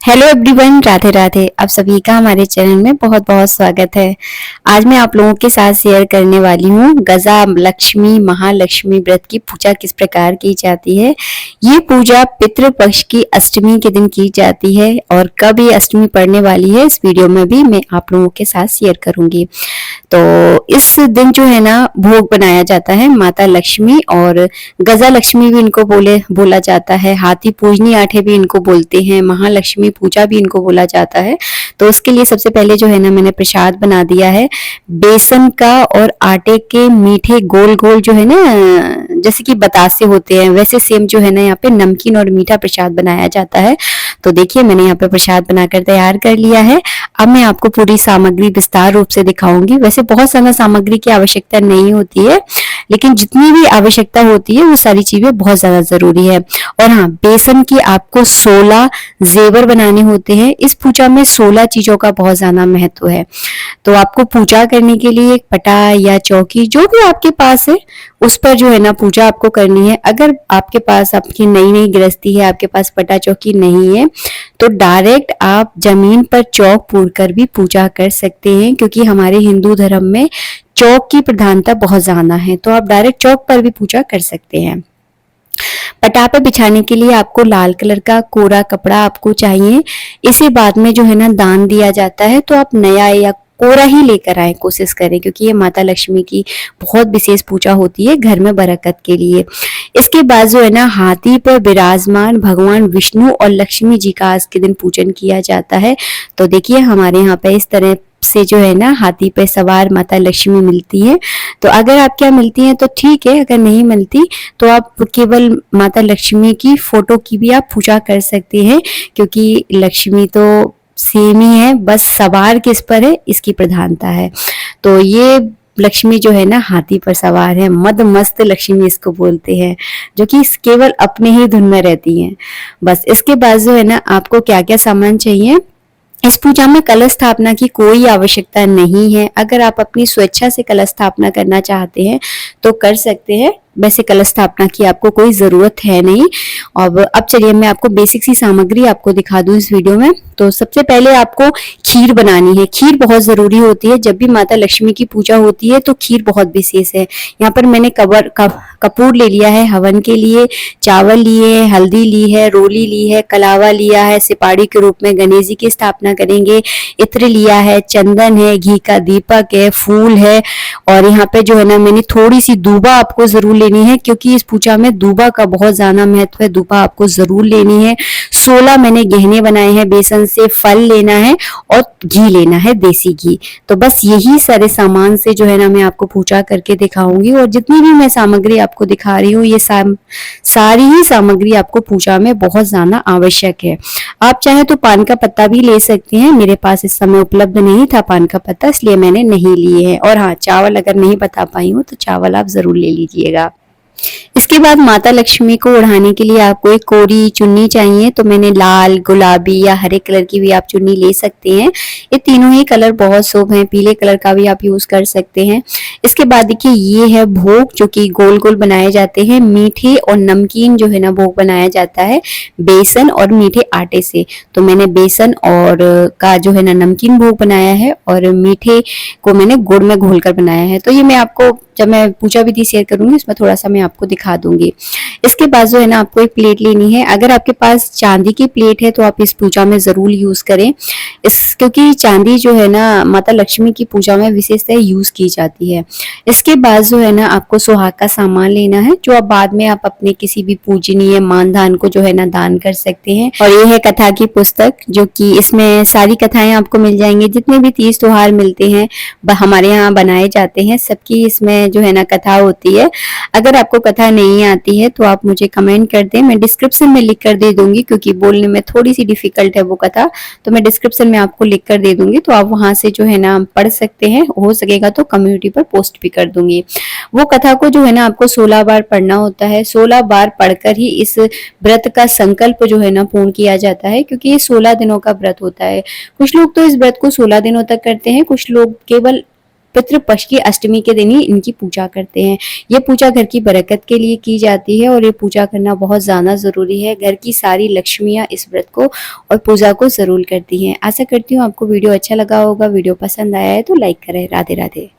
Hello everyone, Radhe Radhe. आप सभी का हमारे चैनल में बहुत बहुत स्वागत है। आज मैं आप लोगों के साथ शेयर करने वाली हूँ गजा लक्ष्मी महालक्ष्मी व्रत की पूजा किस प्रकार की जाती है। ये पूजा पितृपक्ष की अष्टमी के दिन की जाती है और कब ये अष्टमी पड़ने वाली है इस वीडियो में भी मैं आप लोगों के साथ शेयर करूंगी। तो इस दिन जो है ना भोग बनाया जाता है माता लक्ष्मी, और गजा लक्ष्मी भी इनको बोला जाता है, हाथी पूजनी आठे भी इनको बोलते हैं, महालक्ष्मी पूजा भी इनको बोला जाता है। तो उसके लिए सबसे पहले जो है ना मैंने प्रसाद बना दिया है बेसन का और आटे के मीठे गोल गोल जो है ना जैसे कि बतासे होते हैं वैसे सेम जो है ना यहाँ पे नमकीन और मीठा प्रसाद बनाया जाता है। तो देखिए मैंने यहाँ पे प्रसाद बनाकर तैयार कर लिया है। अब मैं आपको पूरी सामग्री विस्तार रूप से दिखाऊंगी। वैसे बहुत सारा सामग्री की आवश्यकता नहीं होती है, लेकिन जितनी भी आवश्यकता होती है वो सारी चीजें बहुत ज्यादा जरूरी है। और हाँ, बेसन की आपको 16 जेवर बनाने होते हैं। इस पूजा में 16 चीजों का बहुत ज्यादा महत्व है। तो आपको पूजा करने के लिए एक पटा या चौकी जो भी आपके पास है उस पर जो है ना पूजा आपको करनी है। अगर आपके पास आपकी नई नई गृहस्थी है, आपके पास पटा चौकी नहीं है, तो डायरेक्ट आप जमीन पर चौक पूर कर भी पूजा कर सकते हैं, क्योंकि हमारे हिंदू धर्म में चौक की प्रधानता बहुत ज्यादा है। तो आप डायरेक्ट चौक पर भी पूजा कर सकते हैं। पटापे बिछाने के लिए आपको लाल कलर का कोरा कपड़ा आपको चाहिए। इसे बाद में जो है ना दान दिया जाता है, तो आप नया या कोरा ही लेकर आए, कोशिश करें, क्योंकि ये माता लक्ष्मी की बहुत विशेष पूजा होती है घर में बरकत के लिए। इसके बाद जो है ना हाथी पर विराजमान भगवान विष्णु और लक्ष्मी जी का आज के दिन पूजन किया जाता है। तो देखिए हमारे यहाँ पे इस तरह से जो है ना हाथी पे सवार माता लक्ष्मी मिलती है। तो अगर आपके यहाँ मिलती है तो ठीक है, अगर नहीं मिलती तो आप केवल माता लक्ष्मी की फोटो की भी आप पूजा कर सकते हैं, क्योंकि लक्ष्मी तो सेम ही है, बस सवार किस पर है इसकी प्रधानता है। तो ये लक्ष्मी जो है ना हाथी पर सवार है, मद मस्त लक्ष्मी इसको बोलते हैं, जो कि केवल अपने ही धुन में रहती हैं। बस इसके बाद जो है ना आपको क्या क्या सामान चाहिए। इस पूजा में कलश स्थापना की कोई आवश्यकता नहीं है। अगर आप अपनी स्वेच्छा से कलश स्थापना करना चाहते हैं तो कर सकते हैं, वैसे कलश स्थापना की आपको कोई जरूरत है नहीं। और अब चलिए मैं आपको बेसिक सी सामग्री आपको दिखा दूं इस वीडियो में। तो सबसे पहले आपको खीर बनानी है। खीर बहुत जरूरी होती है, जब भी माता लक्ष्मी की पूजा होती है तो खीर बहुत विशेष है। यहाँ पर मैंने कपूर ले लिया है हवन के लिए, चावल लिए है, हल्दी ली है, रोली ली है, कलावा लिया है, सिपाड़ी के रूप में गणेश जी की स्थापना करेंगे, इत्र लिया है, चंदन है, घी का दीपक है, फूल है, और यहाँ पे जो है ना मैंने थोड़ी सी दूबा आपको जरूर लेनी है, क्योंकि इस पूजा में दूबा का बहुत ज्यादा महत्व है। दूबा आपको जरूर लेनी है। 16 मैंने गहने बनाए हैं बेसन से, फल लेना है और घी लेना है, देसी घी। तो बस यही सारे सामान से जो है ना मैं आपको पूजा करके दिखाऊंगी। और जितनी भी मैं सामग्री आपको दिखा रही हूँ ये सारी ही सामग्री आपको पूजा में बहुत ज्यादा आवश्यक है। आप चाहे तो पान का पत्ता भी ले सकते हैं, मेरे पास इस समय उपलब्ध नहीं था पान का पत्ता, इसलिए मैंने नहीं लिए है। और हाँ, चावल अगर नहीं बता पाई हूँ तो चावल आप जरूर ले लीजिएगा। इसके बाद माता लक्ष्मी को ओढ़ाने के लिए आपको एक कोरी चुन्नी चाहिए। तो मैंने लाल, गुलाबी या हरे कलर की भी आप चुन्नी ले सकते हैं। ये तीनों ही कलर बहुत शुभ हैं। पीले कलर का भी आप यूज कर सकते हैं। इसके बाद देखिए ये है भोग, जो कि गोल गोल बनाए जाते हैं। मीठे और नमकीन जो है ना भोग बनाया जाता है बेसन और मीठे आटे से। तो मैंने बेसन और का जो है ना नमकीन भोग बनाया है, और मीठे को मैंने गुड़ में घोलकर बनाया है। तो ये मैं आपको जब मैं पूजा विधि शेयर करूंगी इसमें थोड़ा सा मैं आपको दिखा दूंगी। इसके बाद जो है ना आपको एक प्लेट लेनी है। अगर आपके पास चांदी की प्लेट है तो आप इस पूजा में जरूर यूज करें, क्योंकि चांदी जो है ना माता लक्ष्मी की पूजा में विशेषतः यूज की जाती है। इसके बाद जो है ना आपको सुहाग का सामान लेना है, जो आप बाद में आप अपने किसी भी पूजनीय मानधान को जो है ना दान कर सकते हैं। और ये है कथा की पुस्तक, जो कि इसमें सारी कथाएं आपको मिल जाएंगी। जितने भी तीज त्योहार मिलते हैं हमारे यहाँ बनाए जाते हैं, सबकी इसमें जो है ना कथा होती है। अगर आपको कथा नहीं आती है तो आप मुझे कमेंट कर दें, मैं डिस्क्रिप्शन में लिख कर दे दूंगी, क्योंकि बोलने में थोड़ी सी डिफिकल्ट है वो कथा। तो मैं डिस्क्रिप्शन में आपको लिख कर दे दूंगी, तो आप वहां से जो है ना पढ़ सकते हैं। हो सकेगा तो कम्युनिटी पर पोस्ट भी कर दूंगी। वो कथा को जो है ना आपको 16 बार पढ़ना होता है। 16 बार पढ़कर ही इस व्रत का संकल्प जो है ना पूर्ण किया जाता है, क्योंकि ये 16 दिनों का व्रत होता है। कुछ लोग तो इस व्रत को 16 दिनों तक करते हैं, कुछ लोग केवल पितृपक्ष की अष्टमी के दिन ही इनकी पूजा करते हैं। ये पूजा घर की बरकत के लिए की जाती है और ये पूजा करना बहुत ज़्यादा ज़रूरी है। घर की सारी लक्ष्मियाँ इस व्रत को और पूजा को ज़रूर करती हैं। आशा करती हूँ आपको वीडियो अच्छा लगा होगा। वीडियो पसंद आया है तो लाइक करें। राधे राधे।